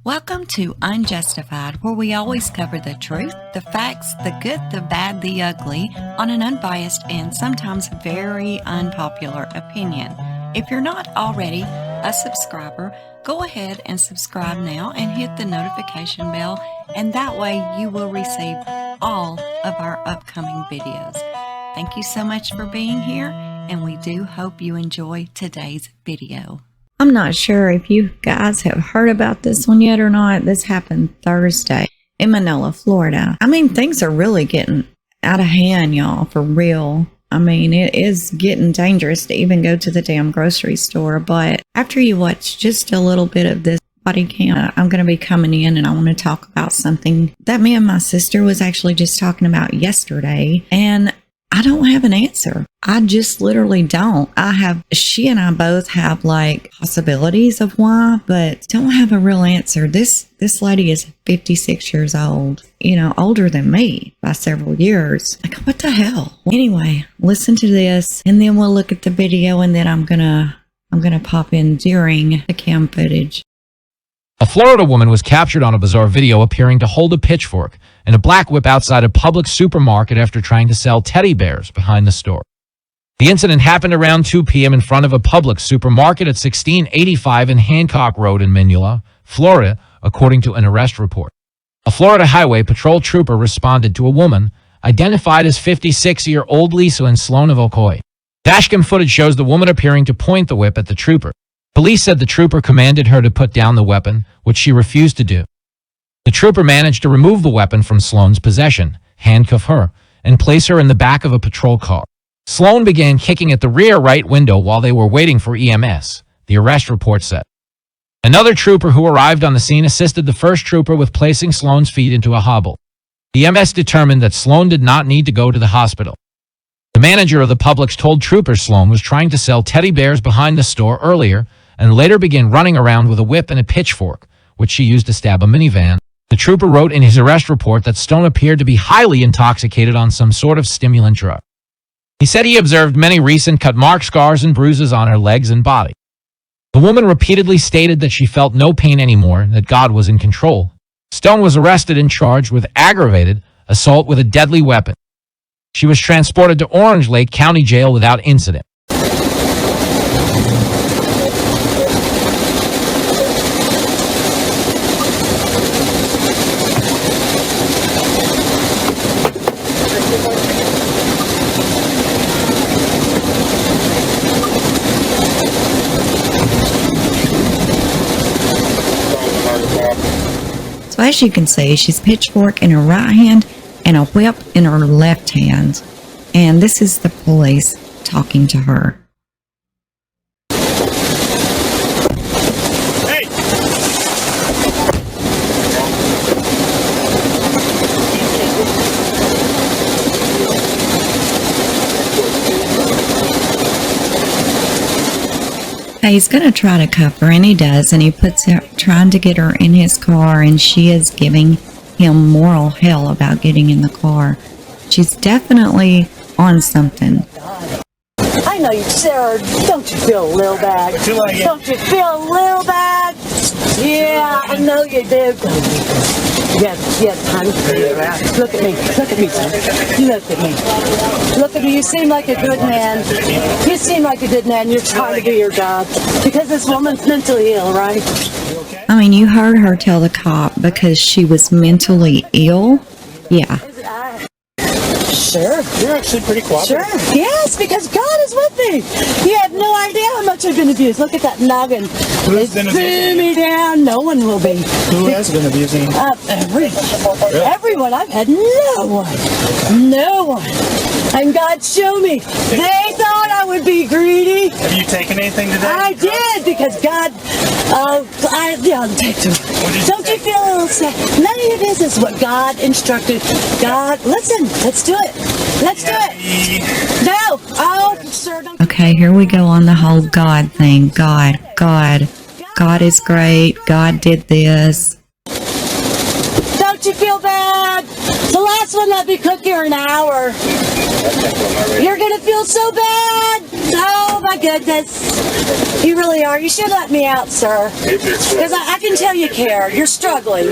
Welcome to Unjustified, where we always cover the truth, the facts, the good, the bad, the ugly, on an unbiased and sometimes very unpopular opinion. If you're not already a subscriber, go ahead and subscribe now and hit the notification bell, and that way you will receive all of our upcoming videos. Thank you so much for being here, and we do hope you enjoy today's video. I'm not sure if you guys have heard about this one yet or not. This happened Thursday in Manila, Florida. I mean, things are really getting out of hand, y'all, for real. I mean, it is getting dangerous to even go to the damn grocery store. But after you watch just a little bit of this body cam, I'm going to be coming in and I want to talk about something that me and my sister was actually just talking about yesterday. And I don't have an answer. I just literally don't. She and I both have like possibilities of why, but don't have a real answer. This lady is 56 years old, older than me by several years. Like, what the hell? Anyway, listen to this and then we'll look at the video, and then I'm gonna pop in during the cam footage. A Florida woman was captured on a bizarre video appearing to hold a pitchfork and a black whip outside a Publix supermarket after trying to sell teddy bears behind the store. The incident happened around 2 p.m. in front of a Publix supermarket at 1685 in Hancock Road in Manila, Florida, according to an arrest report. A Florida Highway Patrol trooper responded to a woman identified as 56-year-old Lisa in Sloan of Ocoee. Dashcam footage shows the woman appearing to point the whip at the trooper. Police said the trooper commanded her to put down the weapon, which she refused to do. The trooper managed to remove the weapon from Sloan's possession, handcuff her, and place her in the back of a patrol car. Sloan began kicking at the rear right window while they were waiting for EMS, the arrest report said. Another trooper who arrived on the scene assisted the first trooper with placing Sloan's feet into a hobble. EMS determined that Sloan did not need to go to the hospital. The manager of the Publix told troopers Sloan was trying to sell teddy bears behind the store earlier and later began running around with a whip and a pitchfork, which she used to stab a minivan. The trooper wrote in his arrest report that Stone appeared to be highly intoxicated on some sort of stimulant drug. He said he observed many recent cut marks, scars, and bruises on her legs and body. The woman repeatedly stated that she felt no pain anymore and that God was in control. Stone was arrested and charged with aggravated assault with a deadly weapon. She was transported to Orange Lake County Jail without incident. So as you can see, she's pitchfork in her right hand and a whip in her left hand. And this is the police talking to her. Hey! He's going to try to cuff her, and he does, and he puts her, trying to get her in his car, and she is giving him moral hell about getting in the car. She's definitely on something. I know you, Sarah. Don't you feel a little bad? Don't you feel a little bad? Yeah, I know you do. Yes, honey. Look at me. Look at me, son. Look at me. Look at me. You seem like a good man. You seem like a good man. You're trying to do your job. Because this woman's mentally ill, right? I mean, you heard her tell the cop because she was mentally ill. Yeah. Sure. You're actually pretty cooperative. Sure. Yes, because God is with me. You have no idea how much I've been abused. Look at that noggin. Who's been abusing me down. No one will be. Who has been abusing you? Everyone. I've had no one. No one. And God showed me. They thought I would be greedy. Have you taken anything today? I did, because God, I'll take to it. Don't you feel a little sad? None of your business what God instructed. God, listen, let's do it. Let's do it. No. Oh, sir, don't. Okay, here we go on the whole God thing. God is great. God did this. Don't you feel bad? The last one let me cook here an hour. You're gonna feel so bad. Oh my goodness. You really are. You should let me out, sir. Because I can tell you care. You're struggling.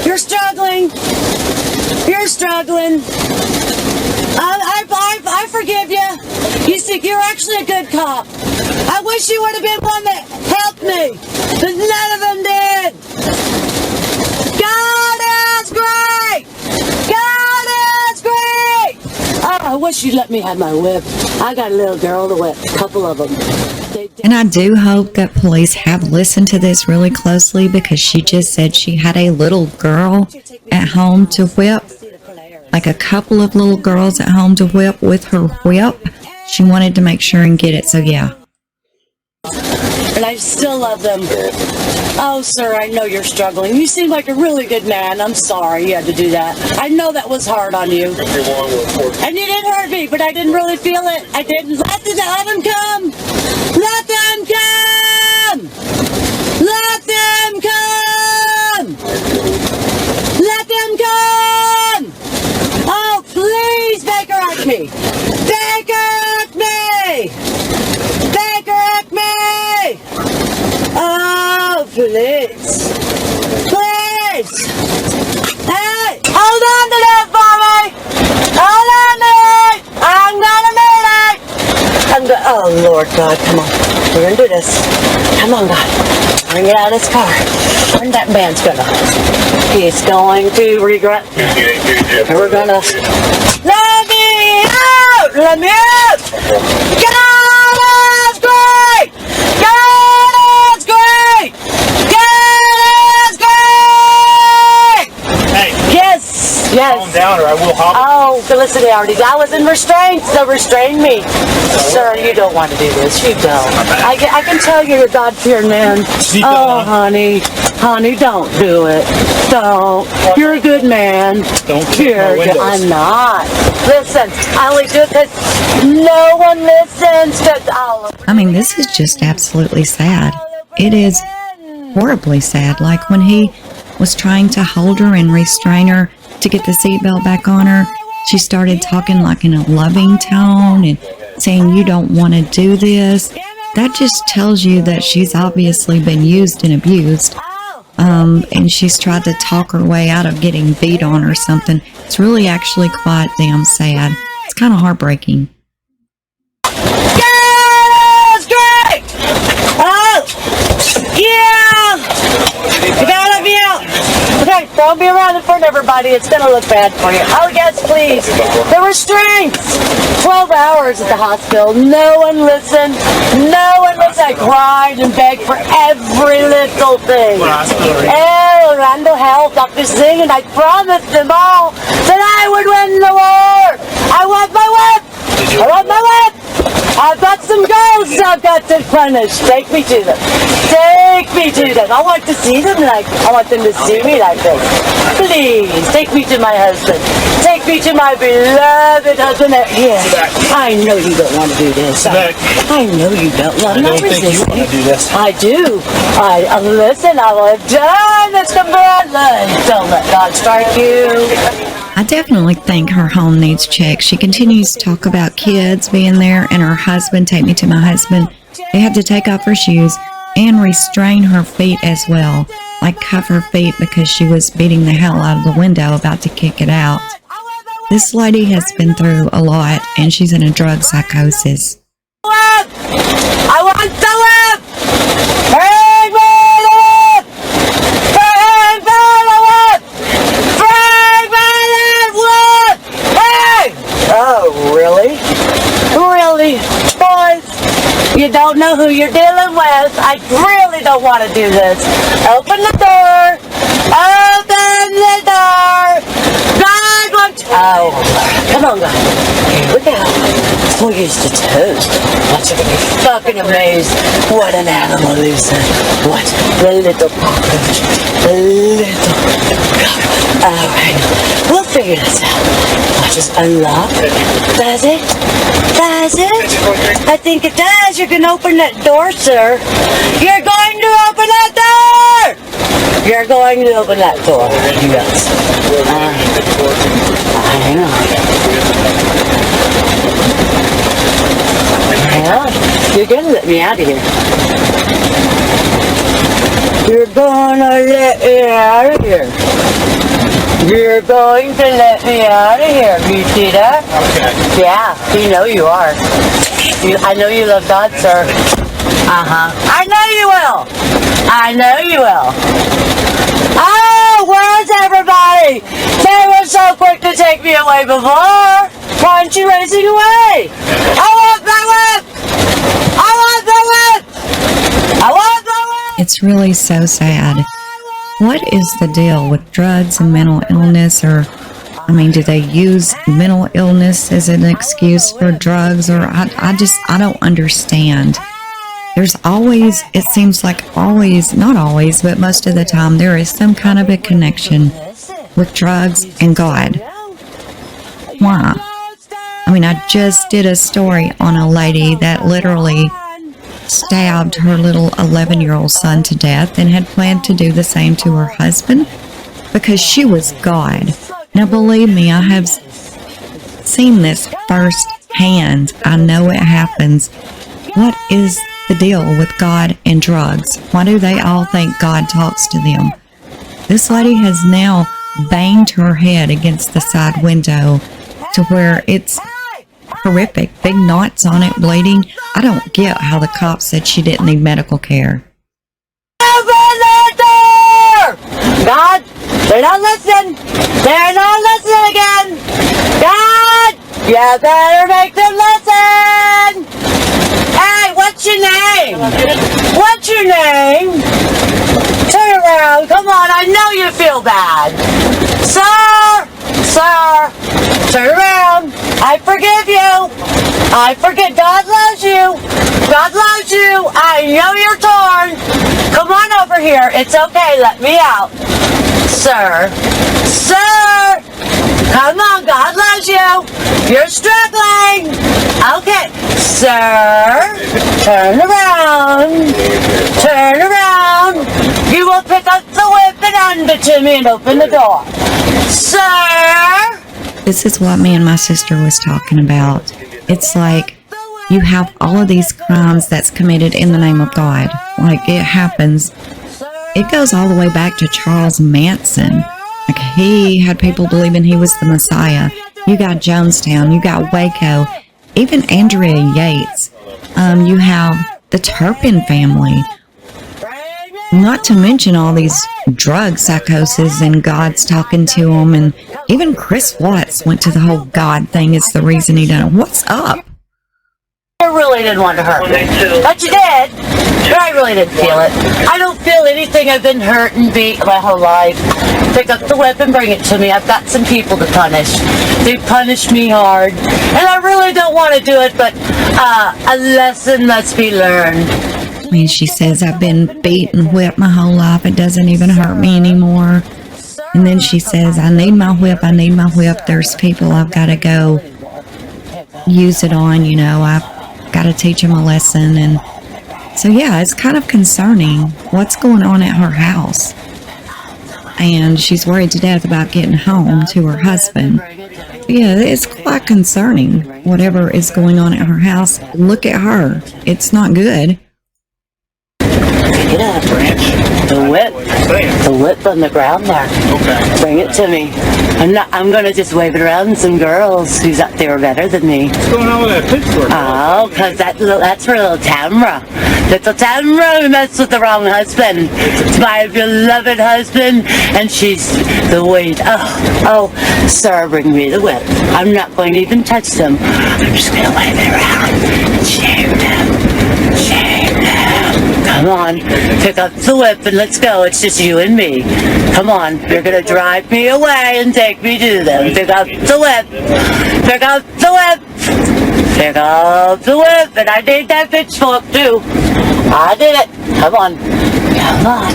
You're struggling. You're struggling. I forgive you. You see, you're actually a good cop. I wish you would have been one that helped me, but none of them did. God is great. God is great. Oh, I wish you'd let me have my whip. I got a little girl to whip, a couple of them. And I do hope that police have listened to this really closely, because she just said she had a little girl at home to whip. Like a couple of little girls at home to whip with her whip. She wanted to make sure and get it, so yeah. And I still love them. Oh, sir, I know you're struggling. You seem like a really good man. I'm sorry you had to do that. I know that was hard on you. And you didn't hurt me, but I didn't really feel it. I didn't. Let them come. Let them come. Let them come. Let them come. Oh, please, Baker Acme. Baker Acme. Baker Acme. Oh, please. Please. Hey, hold on to that for me. Hold on to it. I'm gonna make it. Oh, Lord God, come on. We're gonna do this. Come on, God. Bring it out of this car. And that man's he's going to regret. And we're gonna, let me out! Let me out! God is great! God is great! God is great! Hey. Yes, yes. Calm down or I will hop. Oh, Felicity already. I was in restraints. They restrained me. Sir, you don't want to do this. You don't. I can tell you're a God-fearing man. Oh, honey. Honey, don't do it. Don't. You're a good man. Don't kick my windows. I'm not. Listen, I only do it because no one listens to all of I mean, this is just absolutely sad. It is horribly sad. Like when he was trying to hold her and restrain her to get the seatbelt back on her, she started talking like in a loving tone and saying, you don't want to do this. That just tells you that she's obviously been used and abused. And she's tried to talk her way out of getting beat on or something. It's really actually quite damn sad. It's kind of heartbreaking. Yes, great! Oh, yeah! You gotta be out. Okay, don't be around in front of everybody. It's gonna look bad for you. Oh, yes, please. The restraints. 12 hours at the hospital. No one listened. No one listened. I cried and begged for every little thing. Orlando Health, Dr. Singh, and I promised them all that I would win the war. I want my whip. I want my whip. I've got some girls I've got to punish. Take me to them. Take me to them. I want to see them I want them to see me like this. Please, take me to my husband. Take me to my beloved husband. Yes, I know you don't want to do this. I know you don't. I'm not resisting. You want to do this. I do. Listen, I will have done this to Bradley. Don't let God strike you. I definitely think her home needs checked. She continues to talk about kids being there and her husband. Take me to my husband. They had to take off her shoes and restrain her feet as well. Like cuff her feet because she was beating the hell out of the window about to kick it out. This lady has been through a lot and she's in a drug psychosis. I want the whip! Bring me the whip! Bring me the whip! Bring me the whip! Hey! Oh, really? Really? Boys, you don't know who you're dealing with. I really don't want to do this. Open the door! Open the door! God wants... Oh, come on, guys. Here we go. We'll use the toast. Watch it be fucking amazed. What an animal, Lisa. What? The little cockroach. The little cockroach. Alright. We'll figure this out. Watch us unlock. Does it? Does it? I think it does. You can open that door, sir. You're going to open that door! You're going to open that door. Yes. I know. Well, you're gonna let me out of here. You're gonna let me out of here. You're going to let me out of here. You see that? Okay. Yeah, you know you are. I know you love God, sir. I know you will. I know you will. Oh, where's everybody? They were so quick to take me away before. Why aren't you racing away? I want my whip! I want my whip! I want my whip! It's really so sad. What is the deal with drugs and mental illness? Or, I mean, do they use mental illness as an excuse for drugs? Or I don't understand. There's always, it seems like always, not always, but most of the time, there is some kind of a connection with drugs and God. Why? I mean, I just did a story on a lady that literally stabbed her little 11-year-old son to death and had planned to do the same to her husband because she was God. Now, believe me, I have seen this firsthand. I know it happens. What is the deal with God and drugs? Why do they all think God talks to them? This lady has now banged her head against the side window to where it's horrific. Big knots on it, bleeding. I don't get how the cops said she didn't need medical care. Open the door! God, they're not listening. They're not listening again. God, you better make them listen. Hey, what's your name? What's your name? Turn around. Come on, I know you feel bad. Sir, turn around. I forgive you. I forget. God loves you. God loves you. I know you're torn. Come on over here. It's okay. Let me out. Sir. Come on. God loves you. You're struggling. Okay. Sir. Turn around. Turn around. You will pick up the whip and hand it to me and open the door. Sir. This is what me and my sister was talking about. It's like you have all of these crimes that's committed in the name of God. Like, it happens. It goes all the way back to Charles Manson. Like, he had people believing he was the Messiah. You got Jonestown. You got Waco. Even Andrea Yates. You have the Turpin family. Not to mention all these drug psychoses and God's talking to them. And even Chris Watts went to the whole God thing. It's the reason he done it. What's up? I really didn't want to hurt you. But you did. But I really didn't feel it. I don't feel anything. I've been hurt and beat my whole life. Pick up the whip and bring it to me. I've got some people to punish. They punished me hard. And I really don't want to do it, but a lesson must be learned. I mean, she says, I've been beat and whipped my whole life. It doesn't even hurt me anymore. And then she says, I need my whip. I need my whip. There's people I've got to go use it on. You know, I've got to teach them a lesson. And so, yeah, it's kind of concerning what's going on at her house. And she's worried to death about getting home to her husband. Yeah, it's quite concerning, whatever is going on at her house. Look at her. It's not good. Pick it up. The whip. The whip on the ground there. Okay. Bring it to me. I'm gonna just wave it around, and some girls who's up there are better than me. What's going on with that Pitchfork? Oh, because that's for little Tamra. Little Tamra who messed with the wrong husband. It's my beloved husband, and she's the weight. Oh, sir, bring me the whip. I'm not going to even touch them. I'm just gonna wave it around and shame them. Shame them. Come on, pick up the whip and let's go. It's just you and me. Come on, you're gonna drive me away and take me to them. Pick up the whip. Pick up the whip. Pick up the whip. And I need that pitchfork too. I did it. Come on. Come on.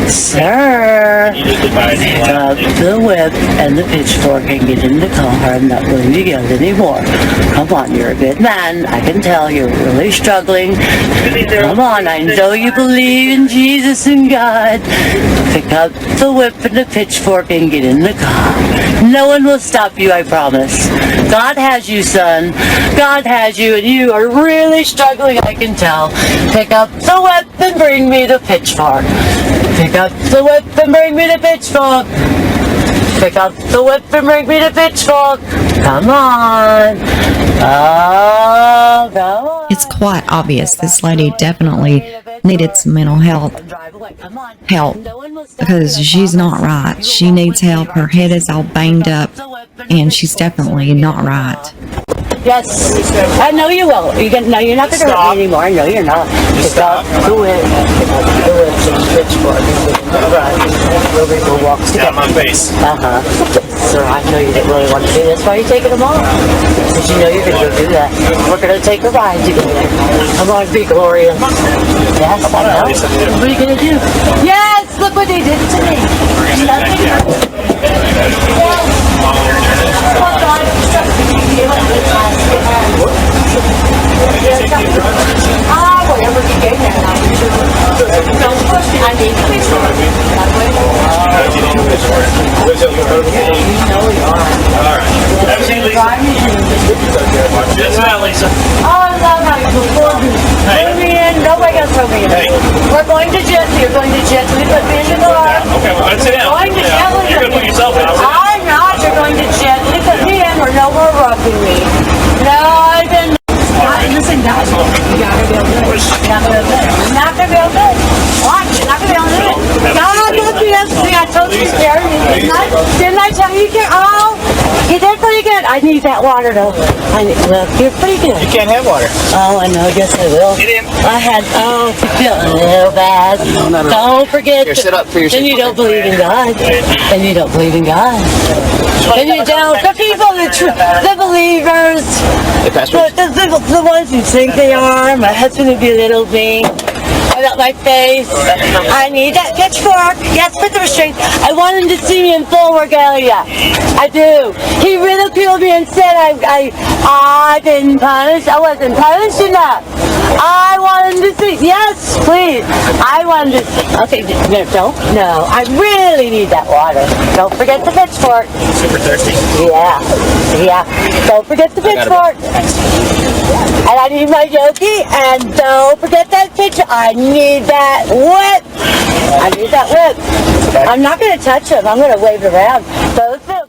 Sir. Pick up the whip and the pitchfork and get in the car. I'm not going to yell anymore. Come on, you're a good man. I can tell you're really struggling. Come on, I know you believe in Jesus and God. Pick up the whip and the pitchfork and get in the car. No one will stop you, I promise. God has you, son. God has you, and you are really struggling, I can tell. Pick up the whip and bring me the pitchfork. Pick up the whip and bring me the pitchfork. Pick up the whip and bring me the pitchfork. Come on. Oh, go on. It's quite obvious this lady definitely needed some mental health help because she's not right. She needs help. Her head is all banged up and she's definitely not right. Yes, I know you will. No, you're not going to hurt me anymore. No, you're not. Pick up the whip. Pick up the whip and the pitchfork. Right. We'll walk together. Down my face. Sir, I know you didn't really want to do this. Why are you taking them off? Because you know you're going to go do that. We're going to take a ride together. Come on, be glorious. Yes, I know. What are you going to do? Yes, look what they did to me. Nothing. Whatever you gave that night. Don't push me. I need to be sure. You know you are. All right. Have a seat, Lisa. Yes, ma'am, Lisa. Oh, no, no, throw me in. Nobody can throw me in. Hey. We're going to Jesse. You're going to Jesse. Put me in the car. Okay, well, let's sit down. Going to Jesse. You're going to put yourself in. I'm not. You're going to Jesse. Put me in. We're no more rocking me. No, I've been. Listen, guys. You gotta be able to do it. You're not gonna be able to do it. Watch. You're not gonna be able to do it. God, look at this. See, I told you to carry me. Didn't I tell you you can? Oh, you did pretty good. I need that water, though. Well, you're pretty good. You can't have water. Oh, I know. Yes, I will. Get in. I had. Oh, you feel real bad. No. Don't forget. Here, sit up for your Then you don't believe in God. Then you don't believe in God. Then you don't. The people, the believers, the ones who think they are. My husband would belittle me about my face. I need that pitchfork. Yes, put the restraint. I want him to see me in full regalia. I do. He ridiculed me and said I've been punished. I wasn't punished enough. I want him to see. Yes, please. I want him to see. Okay, don't. No, I really need that water. Don't forget the pitchfork. Super thirsty. Yeah. Don't forget the pitchfork. And I need my yogi. And don't forget that pitcher. I need that whip. I'm not going to touch him. I'm going to wave it around.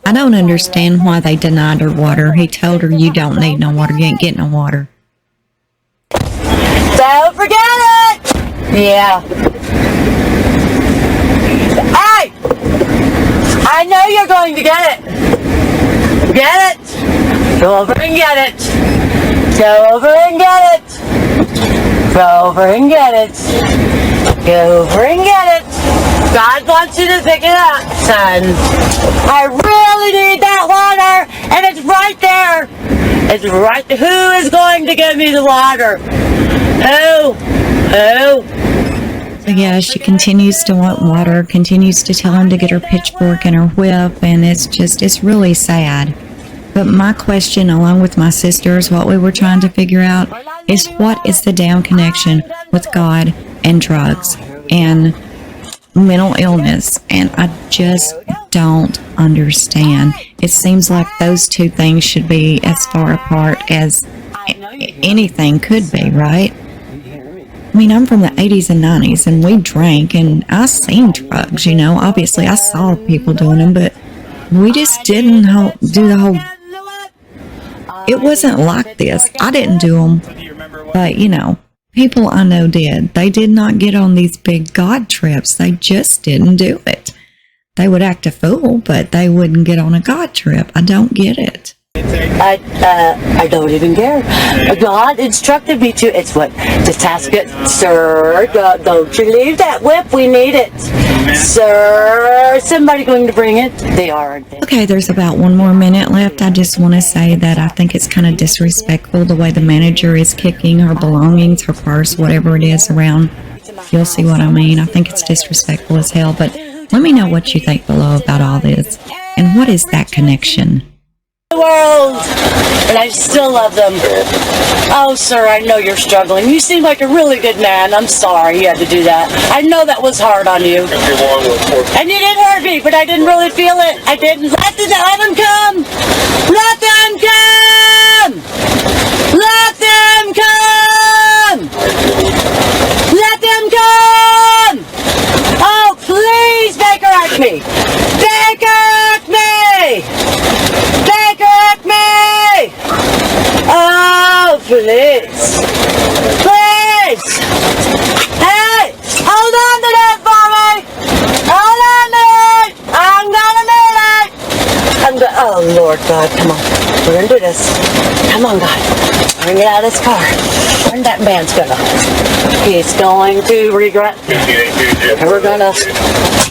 I don't understand why they denied her water. He told her, you don't need no water. You ain't getting no water. Don't forget it! Yeah. Hey! I know you're going to get it. Get it? Go over and get it. Go over and get it. Go over and get it. Go over and get it. God wants you to pick it up, son. I really need that water, and it's right there. It's right there. Who is going to give me the water? Who? So yeah, she continues to want water, continues to tell him to get her pitchfork and her whip, and it's really sad. But my question, along with my sisters, what we were trying to figure out is what is the down connection with God and drugs and mental illness, and I just don't understand. It seems like those two things should be as far apart as anything could be, right? I mean, I'm from the 80s and 90s, and we drank, and I seen drugs, you know. Obviously, I saw people doing them, but we just didn't do the whole... It wasn't like this. I didn't do them, but, you know, people I know did. They did not get on these big God trips. They just didn't do it. They would act a fool, but they wouldn't get on a God trip. I don't get it. I don't even care. God instructed me to. It's what the task is. Sir, don't you leave that whip. We need it. Sir, somebody going to bring it? They are. Okay, there's about 1 more minute left. I just want to say that I think it's kind of disrespectful the way the manager is kicking her belongings, her purse, whatever it is around. You'll see what I mean. I think it's disrespectful as hell, but Let me know what you think below about all this, and what is that connection? World, and I still love them. Oh, sir, I know you're struggling. You seem like a really good man. I'm sorry you had to do that. I know that was hard on you. And you didn't hurt me, but I didn't really feel it. I didn't. Let them come. Let them come. Let them come. Let them come. Oh, please, Baker act me. Baker act me. Oh, please. Please. Hey, hold on to that for me. Hold on to it. I'm gonna need it. Oh, Lord God, come on. We're gonna do this. Come on, God. Bring it out of this car. And that man's gonna. He's going to regret. And we're gonna.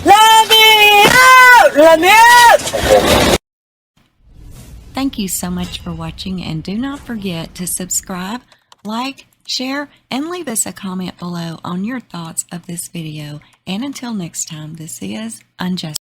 Let me out! Let me out! Thank you so much for watching, and do not forget to subscribe, like, share, and leave us a comment below on your thoughts of this video. And until next time, this is UnJustified.